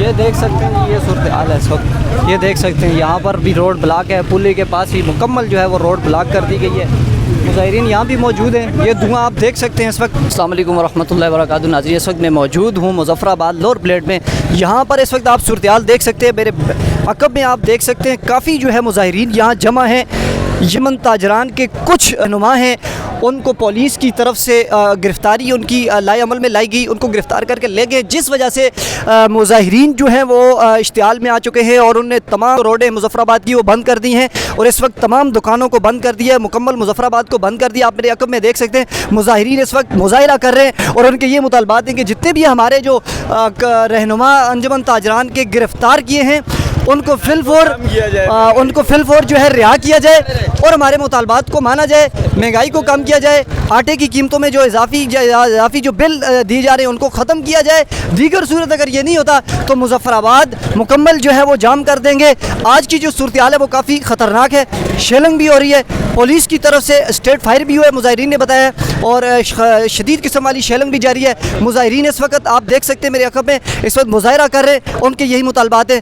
یہ دیکھ سکتے ہیں یہ صورتحال ہے اس وقت. یہ دیکھ سکتے ہیں یہاں پر بھی روڈ بلاک ہے. پلی کے پاس ہی مکمل جو ہے وہ روڈ بلاک کر دی گئی ہے. مظاہرین یہاں بھی موجود ہیں. یہ دھواں آپ دیکھ سکتے ہیں اس وقت. السلام علیکم ورحمۃ اللہ وبرکاتہ. ناظرین اس وقت میں موجود ہوں مظفر آباد لور پلیٹ میں. یہاں پر اس وقت آپ صورتحال دیکھ سکتے ہیں. میرے عقب میں آپ دیکھ سکتے ہیں کافی جو ہے مظاہرین یہاں جمع ہیں. یمن تاجران کے کچھ رہنما ہیں, ان کو پولیس کی طرف سے گرفتاری ان کی لائے عمل میں لائی گئی. ان کو گرفتار کر کے لے گئے, جس وجہ سے مظاہرین جو ہیں وہ اشتعال میں آ چکے ہیں اور انہوں نے تمام روڈیں مظفر آباد کی وہ بند کر دی ہیں اور اس وقت تمام دکانوں کو بند کر دیا ہے. مکمل مظفر آباد کو بند کر دیا. آپ میرے عقب میں دیکھ سکتے ہیں مظاہرین اس وقت مظاہرہ کر رہے ہیں اور ان کے یہ مطالبات ہیں کہ جتنے بھی ہمارے جو رہنما انجمن تاجران کے گرفتار کیے ہیں ان کو فی الفور جو ہے رہا کیا جائے اور ہمارے مطالبات کو مانا جائے. مہنگائی کو کم کیا جائے. آٹے کی قیمتوں میں جو اضافی جو بل دی جا رہے ہیں ان کو ختم کیا جائے. دیگر صورت اگر یہ نہیں ہوتا تو مظفر آباد مکمل جو ہے وہ جام کر دیں گے. آج کی جو صورتحال ہے وہ کافی خطرناک ہے. شیلنگ بھی ہو رہی ہے, پولیس کی طرف سے اسٹریٹ فائر بھی ہوا ہے مظاہرین نے بتایا, اور شدید قسم والی شیلنگ بھی جاری ہے. مظاہرین اس وقت آپ دیکھ سکتے ہیں میرے عقب میں اس وقت مظاہرہ کر رہے ہیں. ان کے یہی مطالبات ہیں.